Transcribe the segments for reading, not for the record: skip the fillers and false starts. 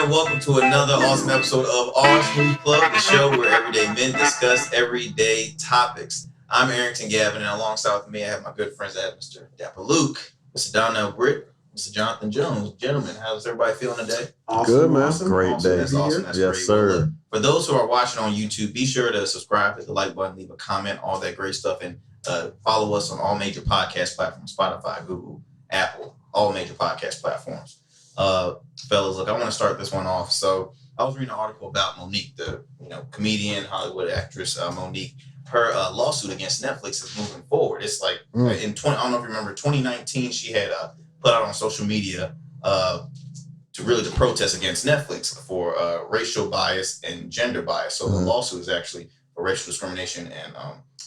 and welcome to another awesome episode of Our Smooth Club, the show where everyday men discuss everyday topics. I'm Arrington Gavin, and alongside with me, I have my good friends at Mr. Dapper Luke, Mr. Donnell, Britt, Mr. Jonathon Jones. Gentlemen, how's everybody feeling today? Awesome, good, man. awesome. Great awesome day. That's awesome. That's yes, great. sir. Well, look, for those who are watching on YouTube, be sure to subscribe, hit the like button, leave a comment, all that great stuff, and follow us on all major podcast platforms: Spotify, Google, Apple, all major podcast platforms. Fellas, look, I want to start this one off. So I was reading an article about Monique, the comedian, Hollywood actress Monique. Her lawsuit against Netflix is moving forward. It's like I don't know if you remember, 2019, she had put out on social media to protest against Netflix for racial bias and gender bias. So the lawsuit is actually for racial discrimination and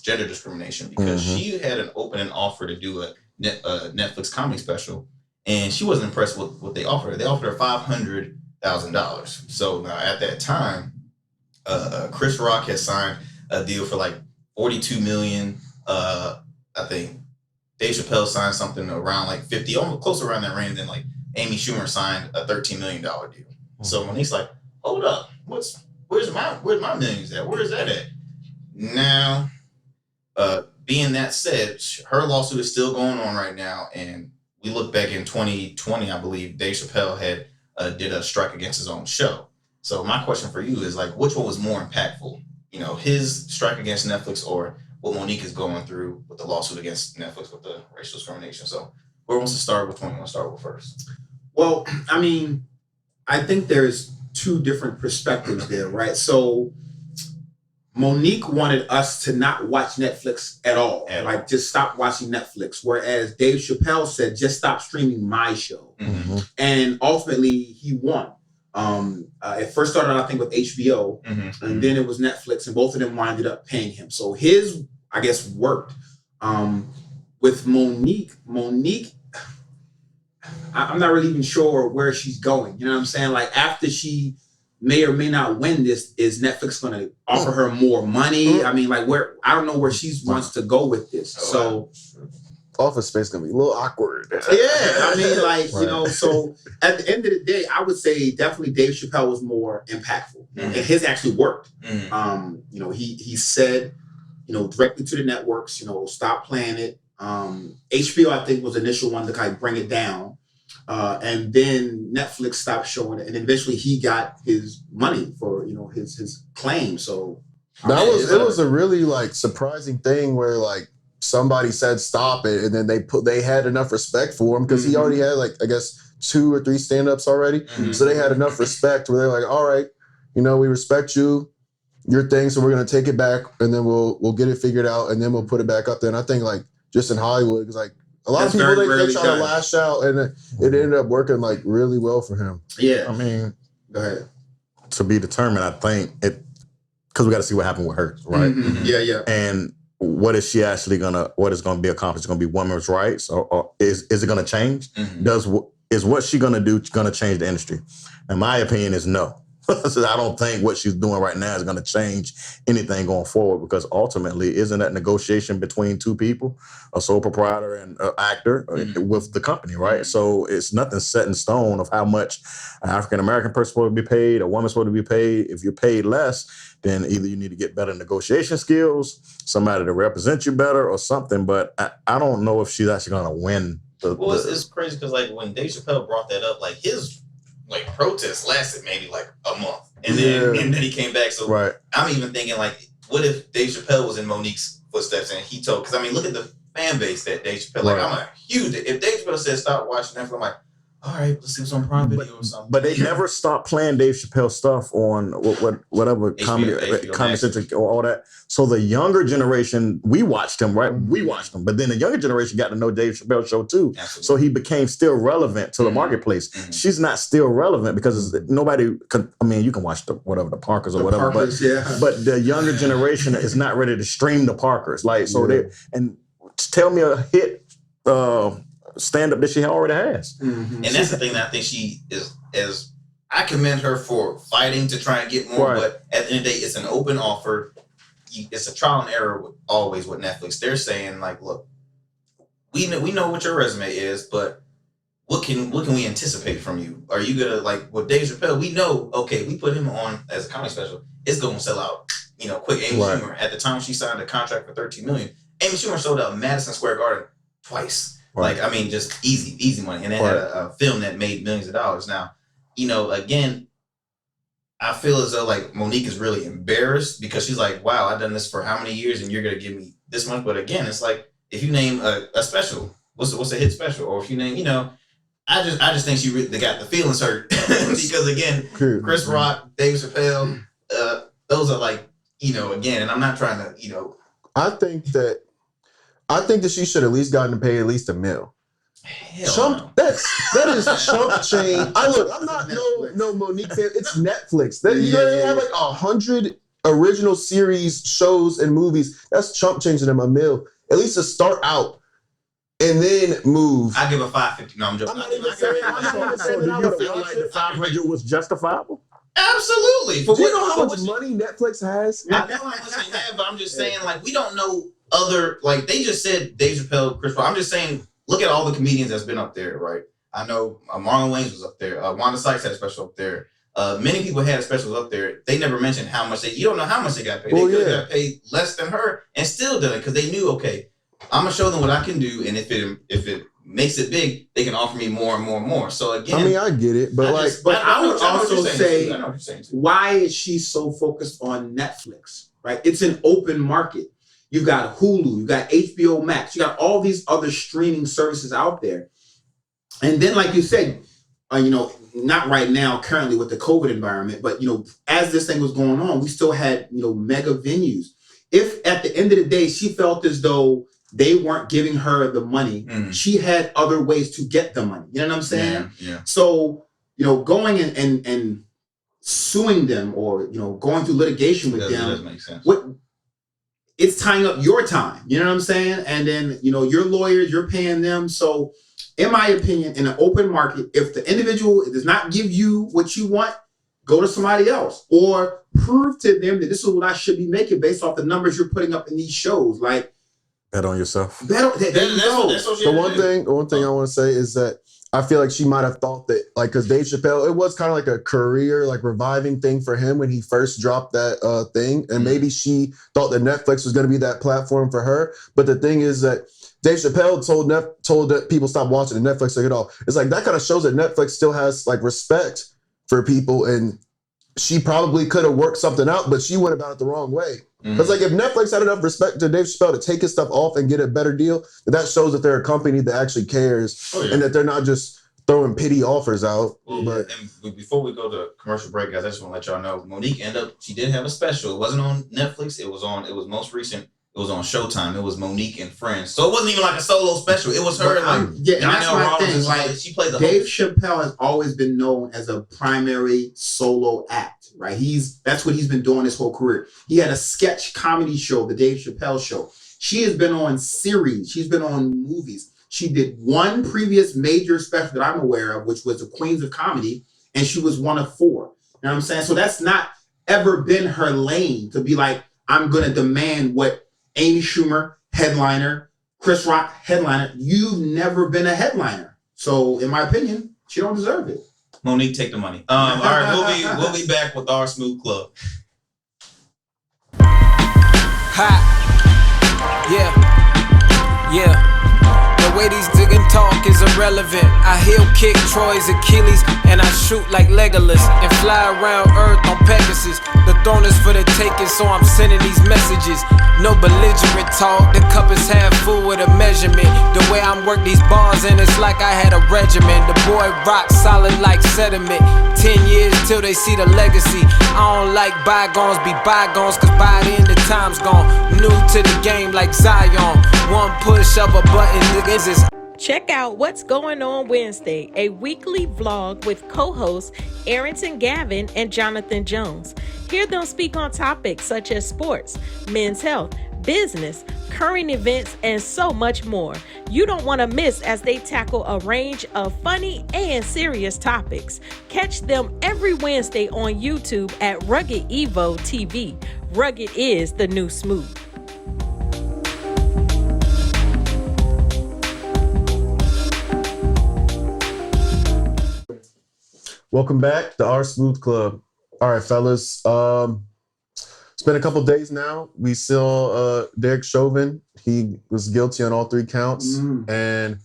gender discrimination because she had an open offer to do a Netflix comedy special, and she wasn't impressed with what they offered her. They offered her $500,000. So at that time, Chris Rock had signed a deal for like $42 million. I think Dave Chappelle signed something around like 50, almost close around that range. Then like Amy Schumer signed a $13 million deal. So Monique's like, hold up, where's my millions at? Where is that at? Now, being that said, her lawsuit is still going on right now, and we look back in 2020, I believe Dave Chappelle had did a strike against his own show. So my question for you is like, which one was more impactful? His strike against Netflix or what Monique is going through with the lawsuit against Netflix with the racial discrimination. So who wants to start? Which one you want to start with first? Well, I mean, I think there's two different perspectives there, right? So Monique wanted us to not watch Netflix at all. Like just stop watching Netflix. Whereas Dave Chappelle said, just stop streaming my show. Mm-hmm. And ultimately he won. It first started, I think, with HBO, and then it was Netflix, and both of them winded up paying him. So his, I guess, worked. With Monique, I'm not really even sure where she's going. You know what I'm saying? Like after she may or may not win this, is Netflix going to offer her more money? I mean, like I don't know where she wants to go with this. So Office space gonna be a little awkward. Yeah, I mean, like, Right. So at the end of the day, I would say definitely Dave Chappelle was more impactful. And his actually worked. He said, directly to the networks, stop playing it. HBO, I think, was the initial one to kind of bring it down. And then Netflix stopped showing it. And eventually he got his money for, his claim. So it was a really like surprising thing where like somebody said stop it, and then they had enough respect for him because he already had like I guess 2 or 3 stand-ups already. So they had enough respect where they're like, all right, we respect your thing, so we're gonna take it back and then we'll get it figured out and then we'll put it back up there. And I think like just in Hollywood, it's like a lot of people they try to lash out, and it ended up working like really well for him. Yeah. I mean, Go ahead. to be determined, I think because we got to see what happened with her, right? Yeah. And what is she actually what is going to be accomplished? Going to be women's rights, or is it going to change? Is what she going to do going to change the industry? And my opinion is no. So I don't think what she's doing right now is going to change anything going forward, because ultimately, isn't that negotiation between two people, a sole proprietor and an actor with the company, right? So it's nothing set in stone of how much an African-American person supposed to be paid, a woman supposed to be paid. If you're paid less, then either you need to get better negotiation skills, somebody to represent you better or something. But I don't know if she's actually going to win. It's crazy because like when Dave Chappelle brought that up, like his protest lasted maybe like a month, and then he came back. So I'm even thinking like, what if Dave Chappelle was in Monique's footsteps and he told? Because I mean, look at the fan base that Dave Chappelle. Like I'm a huge. If Dave Chappelle said stop watching Netflix, I'm like, all right, let's see what's on Prime Video or something. But they never stopped playing Dave Chappelle stuff on whatever Comedy Central or all that. So the younger generation, we watched him, right? We watched him. But then the younger generation got to know Dave Chappelle show too. Absolutely. So he became still relevant to the marketplace. She's not still relevant because nobody you can watch the Parkers or whatever. But the younger generation is not ready to stream the Parkers. Like, so tell me a hit stand-up that she already has. And that's the thing that I think she is I commend her for fighting to try and get more, but at the end of the day, it's an open offer. It's a trial and error always with Netflix. They're saying like, look, we know what your resume is, but what can we anticipate from you? Are you gonna like with Dave Chappelle? We know, okay, we put him on as a comedy special. It's gonna sell out, quick. Amy Schumer at the time she signed a contract for $13 million. Amy Schumer sold out Madison Square Garden twice. Right. Like, I mean, just easy money. And they had a film that made millions of dollars. Now, again, I feel as though like Monique is really embarrassed because she's like, wow, I've done this for how many years and you're gonna give me this much. But again, it's like if you name a special, what's a hit special? Or if you name, I just think they got the feelings hurt because again, Chris Rock, Dave Chappelle, those are like, again, and I'm not trying to, I think that she should at least gotten to pay at least $1 million. Chump, that is chump change. I'm not no Monique fan. It's Netflix. They have like 100 original series, shows, and movies. That's chump changing them $1 million. At least to start out and then move. I give a $550. No, I'm joking. Do you feel like the 500 was justifiable? Absolutely. Do you know how much money Netflix has? I know how much they have, but I'm just saying, like, we don't know other, like, they just said Dave Chappelle, Chris Rock. I'm just saying, look at all the comedians that's been up there, right? I know Marlon Wayans was up there. Wanda Sykes had a special up there. Many people had specials up there. They never mentioned how much you don't know how much they got paid. They could have got paid less than her and still done it because they knew, okay, I'm going to show them what I can do. And if it makes it big, they can offer me more and more and more. So again, I mean, I get it, but I would also say, why is she so focused on Netflix, right? It's an open market. You've got Hulu, you've got HBO Max, you got all these other streaming services out there. And then, like you said, not right now, currently with the COVID environment, but, as this thing was going on, we still had, mega venues. If at the end of the day, she felt as though they weren't giving her the money, she had other ways to get the money. You know what I'm saying? Yeah. So, going and suing them or, going through litigation with them. Doesn't make sense. It's tying up your time, you know what I'm saying? And then, your lawyers, you're paying them. So in my opinion, in an open market, if the individual does not give you what you want, go to somebody else or prove to them that this is what I should be making based off the numbers you're putting up in these shows. Like, bet on yourself. There you go. The one thing I want to say is that I feel like she might have thought that, like, because Dave Chappelle, it was kind of like a career, like, reviving thing for him when he first dropped that thing. And maybe she thought that Netflix was going to be that platform for her. But the thing is that Dave Chappelle told that people stop watching the Netflix thing at all. It's like that kind of shows that Netflix still has, like, respect for people. And she probably could have worked something out, but she went about it the wrong way. Because like if Netflix had enough respect to Dave Chappelle to take his stuff off and get a better deal, that shows that they're a company that actually cares and that they're not just throwing pity offers out. And before we go to commercial break, guys, I just want to let y'all know Monique she did have a special. It wasn't on Netflix. It was most recent. It was on Showtime. It was Monique and Friends. So it wasn't even like a solo special. It was her and that's my thing. Like she played the Dave Chappelle has always been known as a primary solo act, right? That's what he's been doing his whole career. He had a sketch comedy show, the Dave Chappelle Show. She has been on series. She's been on movies. She did one previous major special that I'm aware of, which was the Queens of Comedy, and she was one of 4. You know what I'm saying? So that's not ever been her lane to be like, I'm going to demand what Amy Schumer, headliner, Chris Rock, headliner. You've never been a headliner. So in my opinion, she don't deserve it. Monique, take the money. All right, we'll be back with our Smooth Club. Yeah. The way these diggin' talk is irrelevant. I heel kick Troy's Achilles and I shoot like Legolas and fly around Earth on Pegasus. The throne is for the taking, so I'm sending these messages. No belligerent talk, the cup is half full with a measurement. The way I'm work these bars and it's like I had a regimen. The boy rock solid like sediment. 10 years till they see the legacy. I don't like bygones be bygones, cause by the end the time's gone. New to the game like Zion. One push of a button, niggas is. Check out What's Going On Wednesday, a weekly vlog with co-hosts Arrington Gavin and Jonathon Jones. Hear them speak on topics such as sports, men's health, business, current events, and so much more. You don't want to miss as they tackle a range of funny and serious topics. Catch them every Wednesday on YouTube at Rugged Evo TV. Rugged is the new smooth. Welcome back to our Smooth Club. All right, fellas. It's been a couple days now. We saw Derek Chauvin. He was guilty on all 3 counts. And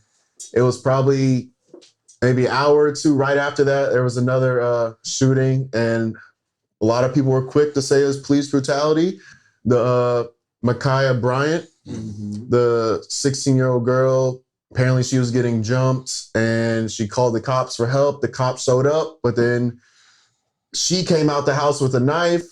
it was probably maybe an hour or two right after that, there was another shooting. And a lot of people were quick to say it was police brutality. The Ma'Khia Bryant, the 16-year-old girl, apparently she was getting jumped and she called the cops for help. The cops showed up, but then she came out the house with a knife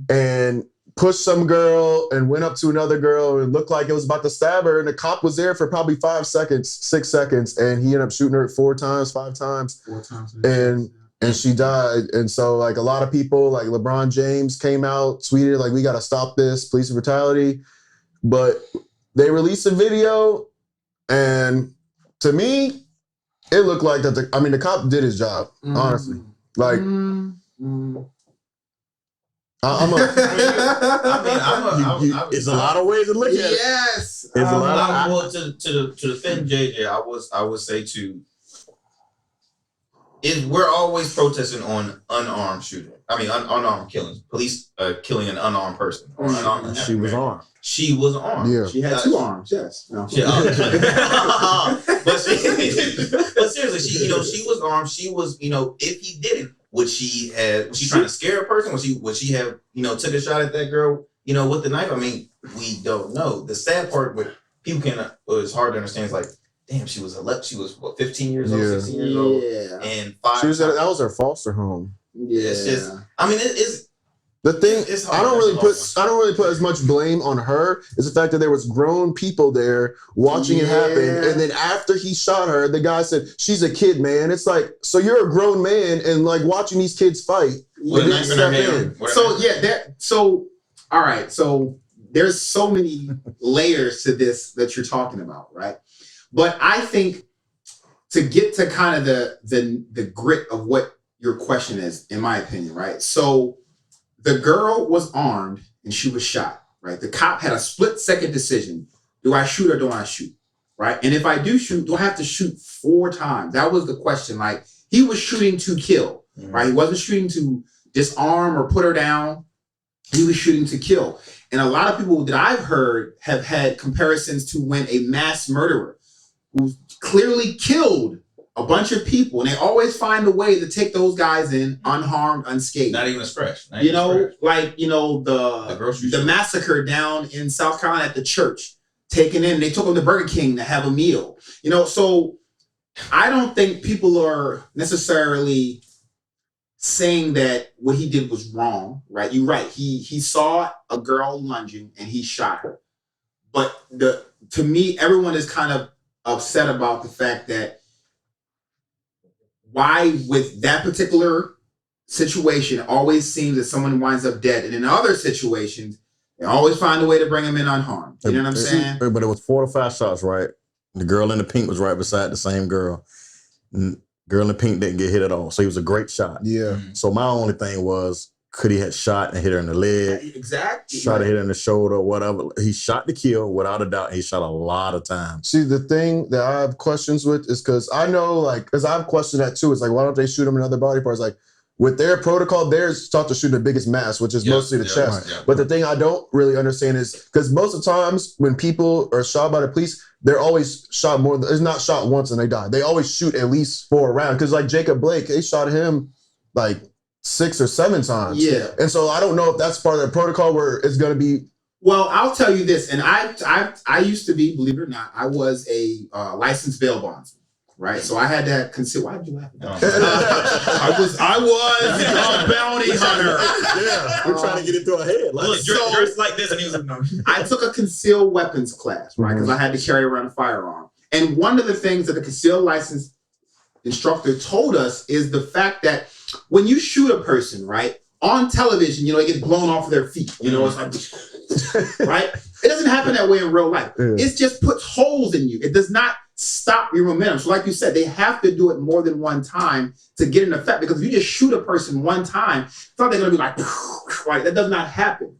and pushed some girl and went up to another girl and looked like it was about to stab her. And the cop was there for probably 5 seconds, 6 seconds. And he ended up shooting her 4 times, 5 times. 4 times. And she died. And so like a lot of people, like LeBron James came out, tweeted like, we got to stop this police brutality. But they released a video. And to me, it looked like that. The cop did his job, honestly. Like, it's a lot of ways to look at it. Yes. It's a lot. Well, to defend JJ, I would say we're always protesting on unarmed shooting. Unarmed killings. Police killing an unarmed person. Or unarmed She was armed. She was armed. Yeah. She had 2 arms. Yes. No. But seriously, she was armed. She was, if he didn't, was she trying to scare a person? Would she have, took a shot at that girl, with the knife? We don't know. The sad part with people it's hard to understand is like, damn, she was 15 years old, 16 years old, and 5. That was her foster home. Yeah. It's just, it's the thing. It's I don't really put as much blame on her as the fact that there was grown people there watching it happen, and then after he shot her, the guy said, "She's a kid, man." It's like, so you're a grown man and like watching these kids fight. With a knife in her hand. So all right. So there's so many layers to this that you're talking about, right? But I think to get to kind of the grit of what your question is, in my opinion, right? So the girl was armed and she was shot, right? The cop had a split-second decision. Do I shoot or don't I shoot, right? And if I do shoot, do I have to shoot 4 times? That was the question. Like, he was shooting to kill, right? He wasn't shooting to disarm or put her down. He was shooting to kill. And a lot of people that I've heard have had comparisons to when a mass murderer who clearly killed a bunch of people, and they always find a way to take those guys in unharmed, unscathed. Not even a scratch. The massacre down in South Carolina at the church, taken in. They took them to Burger King to have a meal. So I don't think people are necessarily saying that what he did was wrong, right? You're right. He saw a girl lunging and he shot her. But to me, everyone is kind of upset about the fact that why with that particular situation, it always seems that someone winds up dead. And in other situations, they always find a way to bring them in unharmed. You know what I'm saying? But it was 4 to 5 shots, right? The girl in the pink was right beside the same girl. Girl in the pink didn't get hit at all. So he was a great shot. Yeah. So my only thing was, could he have shot and hit her in the leg? Exactly. Shot her hit her in the shoulder, whatever. He shot to kill without a doubt. He shot a lot of times. See, the thing that I have questions with is because I know, like, because I've questioned that too. It's like, why don't they shoot him in other body parts? Like, with their protocol, they're taught to shoot the biggest mass, which is mostly the chest. Right. But the thing I don't really understand is because most of the times when people are shot by the police, they're always shot more. It's not shot once and they die. They always shoot at least 4 rounds. Because like Jacob Blake, they shot him like 6 or 7 times. Yeah. And so I don't know if that's part of the protocol where it's going to be. Well, I'll tell you this, and I used to be, believe it or not, I was a licensed bail bondsman, right? So I had to consider. Why did you laugh at that? I was a bounty hunter. Yeah, we're trying to get it through our head. Look, you're like this, and he was like, no. I took a concealed weapons class, right? Because I had to carry around a firearm. And one of the things that the concealed license instructor told us is the fact that when you shoot a person, right, on television, it gets blown off of their feet. It's like, right? It doesn't happen that way in real life. Yeah. It just puts holes in you. It does not stop your momentum. So like you said, they have to do it more than one time to get an effect. Because if you just shoot a person one time, it's not they're going to be like, right? That does not happen.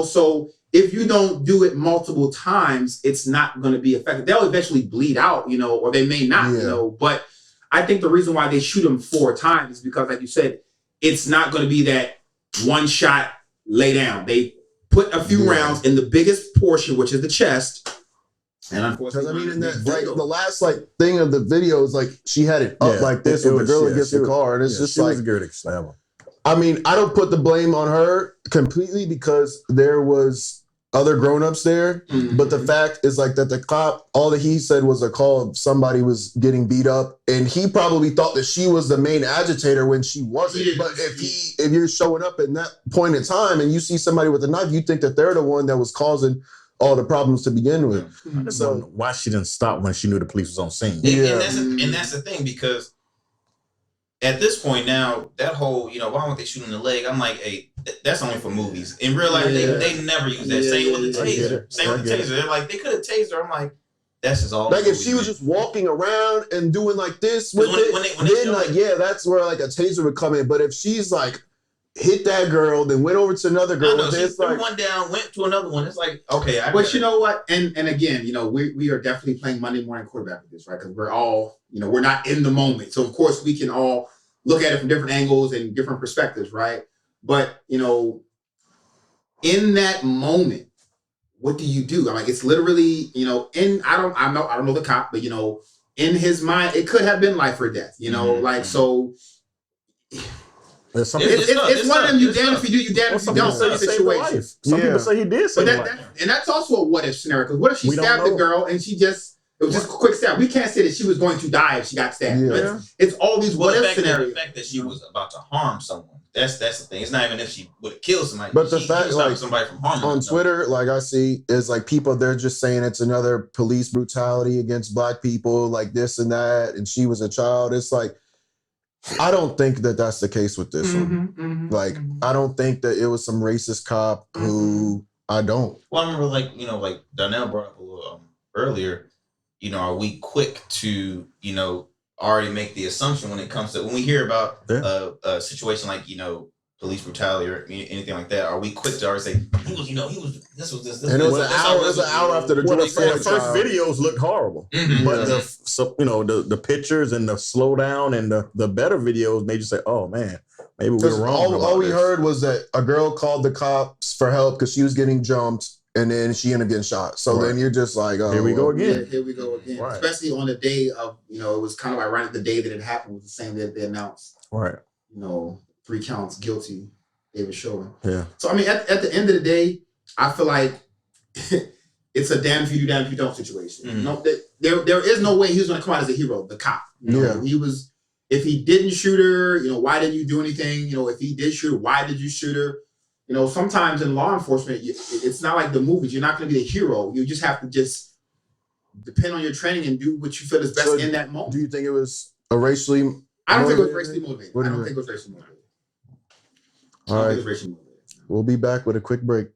So if you don't do it multiple times, it's not going to be effective. They'll eventually bleed out, or they may not, But I think the reason why they shoot him 4 times is because, like you said, it's not going to be that one shot lay down. They put a few rounds in the biggest portion, which is the chest. And unfortunately, because I mean, in that like the last like thing of the video is like she had it up like this when the girl gets the car, and it's just like I mean, I don't put the blame on her completely because there was other grown-ups there, but the fact is like that the cop, all that he said was a call of somebody was getting beat up, and he probably thought that she was the main agitator when she wasn't. But if you're showing up at that point in time and you see somebody with a knife, you think that they're the one that was causing all the problems to begin with. I just wonder why she didn't stop when she knew the police was on scene. And that's the thing, because at this point now, that whole, why won't they shoot in the leg? I'm like, hey, that's only for movies. In real life, they never use that. Same with the taser. They're like, they could have tased her. I'm like, that's just all. Like if she was just walking around and doing like this with then that's where like a taser would come in. But if she's like hit that girl, then went over to another girl. She threw one down, went to another one. It's like, okay. But you know what? And again, we are definitely playing Monday morning quarterback with this, right? Because we're all, we're not in the moment. So of course we can all look at it from different angles and different perspectives, right? But, in that moment, what do you do? I'm like, it's literally, I don't know the cop, but in his mind, it could have been life or death, so. It's one of them. You damn if you do, you damn if you don't. Situation. Some people say he did say that, and that's also a what if scenario. Because what if she stabbed the girl and it was just a quick stab? We can't say that she was going to die if she got stabbed. Yeah. It's all these what if scenarios. The fact that she was about to harm someone. That's the thing. It's not even if she would have killed somebody. But the fact, like somebody from harming on Twitter, like I see, is like people they're just saying it's another police brutality against black people, like this and that, and she was a child. It's like, I don't think that that's the case with this one. I don't think that it was some racist cop who I don't. Well, I remember like Donnell brought up a little earlier. Are we quick to already make the assumption when it comes to when we hear about a situation like police brutality or anything like that? Are we quick to already say he was this was this? And it was an hour after the George Floyd trial. The first videos looked horrible, but the pictures and the slowdown and the better videos made you say, "Oh man, maybe we were wrong." All we heard was that a girl called the cops for help because she was getting jumped. And then she ended up getting shot. So then you're just like, oh, here we go again. Yeah, here we go again. Right. Especially on the day of, it was kind of ironic the day that it happened was the same day that they announced. Right. 3 counts guilty, David Chauvin. Yeah. So, I mean, at the end of the day, I feel like it's a damn if you do, damn if you don't situation. There is no way he was going to come out as a hero, the cop. He was, if he didn't shoot her, why didn't you do anything? If he did shoot her, why did you shoot her? Sometimes in law enforcement, it's not like the movies. You're not going to be the hero. You just have to depend on your training and do what you feel is best in that moment. Do you think it was a racially? I don't think it was racially motivated. I don't think it was racially motivated. All right. We'll be back with a quick break.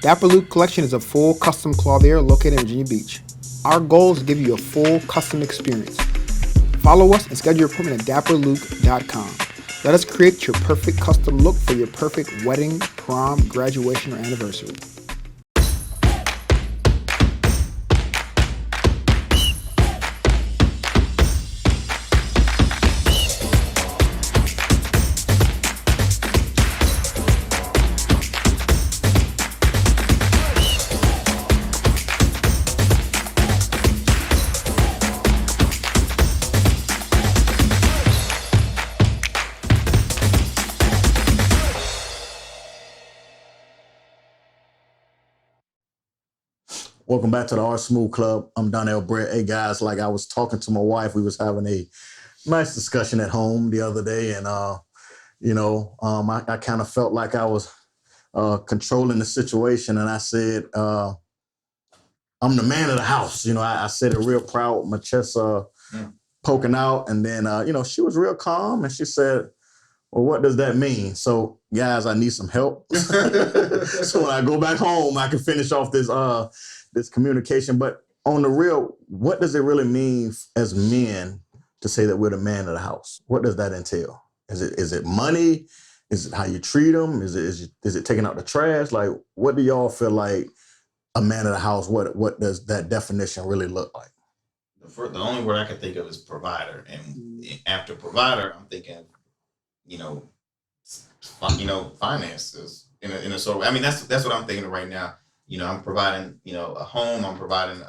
Dapper Luke Collection is a full custom clothier located in Virginia Beach. Our goal is to give you a full custom experience. Follow us and schedule your appointment at dapperluke.com. Let us create your perfect custom look for your perfect wedding, prom, graduation, or anniversary. Welcome back to the Art Smooth Club. I'm Donnell, Britt. Hey guys, like I was talking to my wife, we was having a nice discussion at home the other day, and I kind of felt like I was controlling the situation, and I said, I'm the man of the house. I said it real proud, my chest poking out, and then she was real calm, and she said, well, what does that mean? So, guys, I need some help. So when I go back home, I can finish off this communication. But on the real, what does it really mean as men to say that we're the man of the house? What does that entail? Is it money? Is it how you treat them? Is it taking out the trash? Like, what do y'all feel like a man of the house? What does that definition really look like? The only word I can think of is provider, and after provider, I'm thinking, finances in a sort of. I mean, that's what I'm thinking of right now. I'm providing, a home. I'm providing,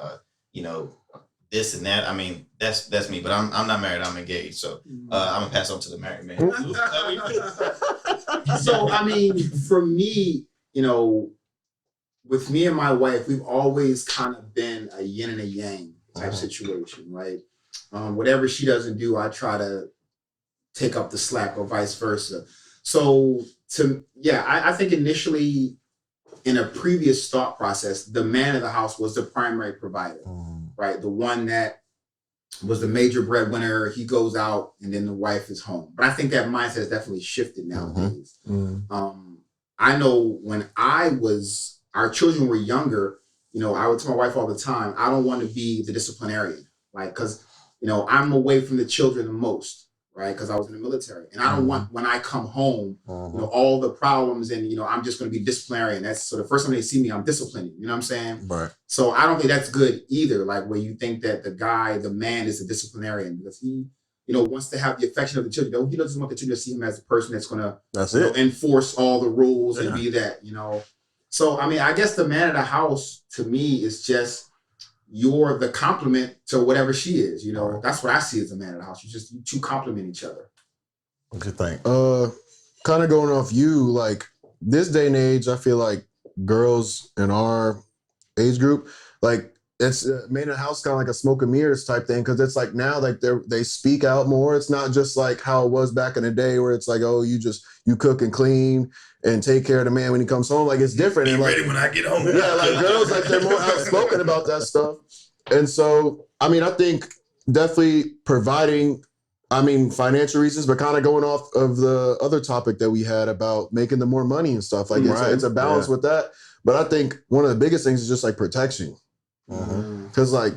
this and that. I mean, that's me. But I'm not married. I'm engaged. So I'm gonna pass on to the married man. So I mean, for me, with me and my wife, we've always kind of been a yin and a yang type situation, right? Whatever she doesn't do, I try to take up the slack, or vice versa. So I think initially, in a previous thought process, the man of the house was the primary provider, right? The one that was the major breadwinner. He goes out, and then the wife is home. But I think that mindset has definitely shifted nowadays. I know when our children were younger, I would tell my wife all the time, I don't want to be the disciplinarian, like, because, I'm away from the children the most, right? Because I was in the military, and I don't want, when I come home, all the problems, and, I'm just going to be disciplinarian. So the first time they see me, I'm disciplining, you know what I'm saying? Right. So I don't think that's good either, like, where you think that the man is a disciplinarian, because he, wants to have the affection of the children. He doesn't want the children to see him as a person that's going to enforce all the rules and be that, So, I mean, I guess the man of the house, to me, is just, you're the complement to whatever she is, That's what I see as a man of the house. You two complement each other. What do you think? Kind of going off you, like, this day and age, I feel like girls in our age group, like, it's man of the house, kind of like a smoke and mirrors type thing, because it's like now, like, they speak out more. It's not just like how it was back in the day, where it's like, oh, you cook and clean and take care of the man when he comes home. Like, it's different. Be and ready like, when I get home. Yeah, like, girls, like, they're more outspoken about that stuff. And so, I mean, I think definitely providing, financial reasons, but kind of going off of the other topic that we had about making them more money and stuff. Like, it's a balance with that. But I think one of the biggest things is just like protection. Because like,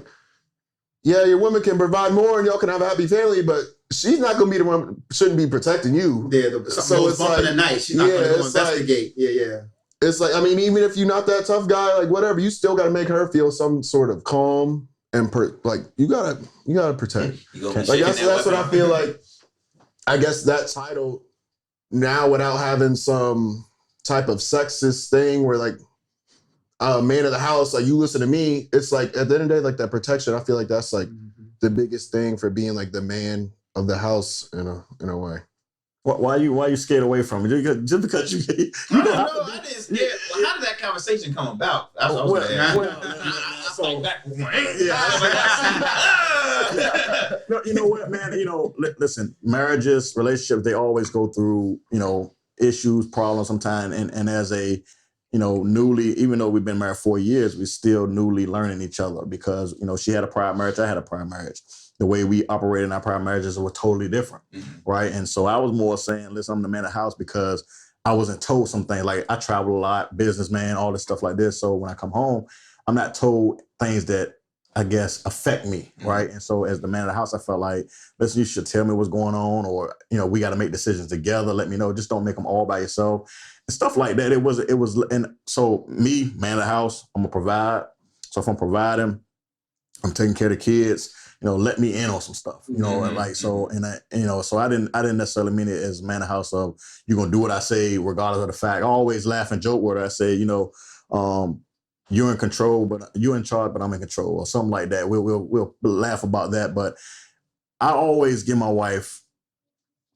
yeah, your woman can provide more and y'all can have a happy family, but she's not going to be the one, shouldn't be protecting you. Yeah, so it's bumping the night. She's not going to go investigate. Like, It's like, even if you're not that tough guy, like, whatever, you still got to make her feel some sort of calm and you gotta protect. Like, that's what I feel like. I guess that title now, without having some type of sexist thing where like, man of the house, like, you listen to me, it's like, at the end of the day, like, that protection, I feel like that's like the biggest thing for being like the man of the house in a way. Why you scared away from it? Just because you I didn't scare. Well, how did that conversation come about? That's what I was No, you know what, man? Listen, marriages, relationships, they always go through, issues, problems sometimes. And as a, newly, even though we've been married 4 years, we're still newly learning each other because, she had a prior marriage, I had a prior marriage. The way we operated in our prior marriages were totally different, right? And so I was more saying, listen, I'm the man of the house because I wasn't told something. Like, I travel a lot, businessman, all this stuff like this. So when I come home, I'm not told things that I guess affect me, right? And so as the man of the house, I felt like, listen, you should tell me what's going on, or, we got to make decisions together. Let me know. Just don't make them all by yourself and stuff like that. It was, and so me, man of the house, I'm gonna provide. So if I'm providing, I'm taking care of the kids, let me in on some stuff, like, so, and so I didn't necessarily mean it as man of the house of, you're going to do what I say, regardless of the fact. I always laugh and joke where I say, you're in control, but you're in charge, but I'm in control, or something like that. We'll laugh about that. But I always give my wife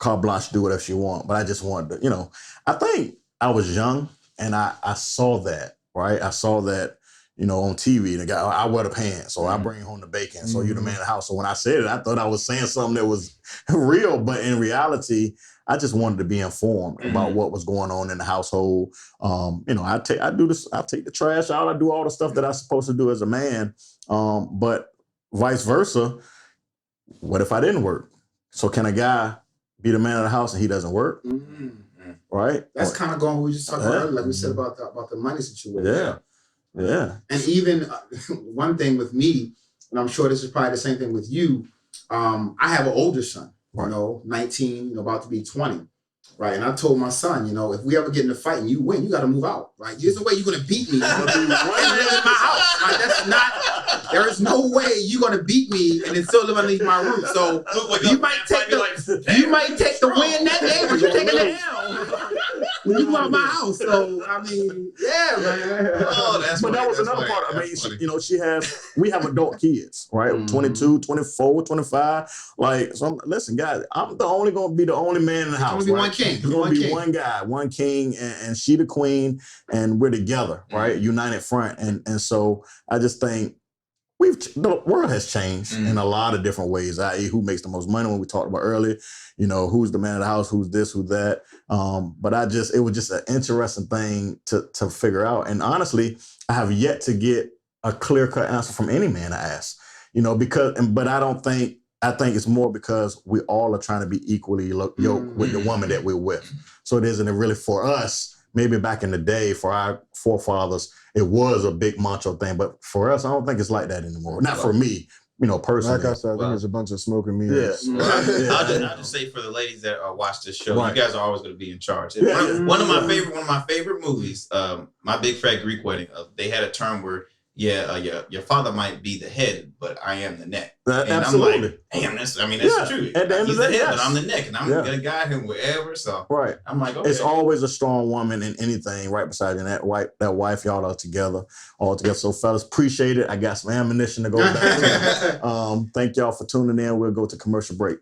carte blanche to do whatever she wants. But I just wanted to, I think I was young and I saw that, right? I saw that, on TV, the guy, I wear the pants, or I bring home the bacon, so you're the man of the house. So when I said it, I thought I was saying something that was real, but in reality, I just wanted to be informed about what was going on in the household. I take the trash out, I do all the stuff that I'm supposed to do as a man, but vice versa, what if I didn't work? So can a guy be the man of the house and he doesn't work? Right? That's kind of going what we just talked about earlier, like we said about the money situation. Yeah. And even one thing with me, and I'm sure this is probably the same thing with you, I have an older son, Right. 19, about to be 20. Right. And I told my son, if we ever get in a fight and you win, you got to move out. Right. There's no way you're going to beat me. You're going to be right in my house. Right? That's not, there is no way you're going to beat me and then still live underneath my roof. So you might take the win that day, but you're taking the L when you out my house. So, I mean, yeah, man. Oh, that's But funny. that was That's another funny. part. I mean, That's funny. we have adult kids, right? 22, 24, 25. Like, so listen, guys, I'm going to be the only man in the house. There's gonna be right? one king. There's going to be one guy, one king, and she the queen, and we're together, right? United front. And so I just think the world has changed in a lot of different ways, i.e. who makes the most money, when we talked about earlier, who's the man of the house, who's this, who's that. But it was just an interesting thing to figure out. And honestly, I have yet to get a clear-cut answer from any man I ask, but I think it's more because we all are trying to be equally yoked with the woman that we're with. So it isn't really for us. Maybe back in the day, for our forefathers, it was a big macho thing. But for us, I don't think it's like that anymore. Not for me, personally. Like I said, I think it's a bunch of smoke and mirrors. Yeah. I'll just say for the ladies that watch this show, Right. you guys are always going to be in charge. Yeah. One of my favorite movies, My Big Fat Greek Wedding. They had a term where, your father might be the head, but I am the neck. And Absolutely. I'm like, damn, that's Yeah. true. At the end He's of the the day, head, yes. but I'm the neck, and I'm gonna guide him wherever. So Right. I'm like, okay. It's always a strong woman in anything right beside you. And that wife, y'all are together, all together. So fellas, appreciate it. I got some ammunition to go back to. Thank y'all for tuning in. We'll go to commercial break.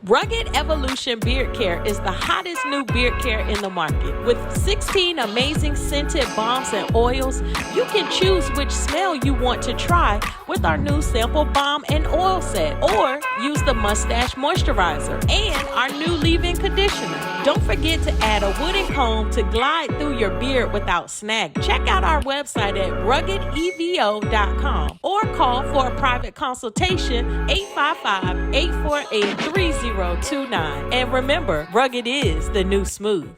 Rugged Evolution Beard Care is the hottest new beard care in the market. With 16 amazing scented balms and oils, you can choose which smell you want to try with our new sample balm and oil set, or use the mustache moisturizer and our new leave-in conditioner. Don't forget to add a wooden comb to glide through your beard without snag. Check out our website at ruggedevo.com or call for a private consultation 855-848-3029. And remember, rugged is the new smooth.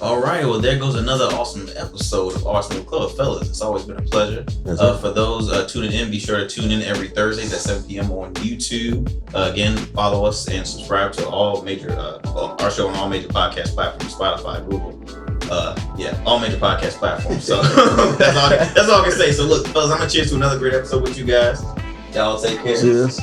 All right, well, there goes another awesome episode of Arsenal Club. Fellas, it's always been a pleasure. For those tuning in, be sure to tune in every Thursday at 7 p.m. on YouTube. Again, follow us and subscribe to all major our show on all major podcast platforms, Spotify, Google. All major podcast platforms. So that's all I can say. So look, fellas, I'm going to cheers to another great episode with you guys. Y'all take care. Cheers.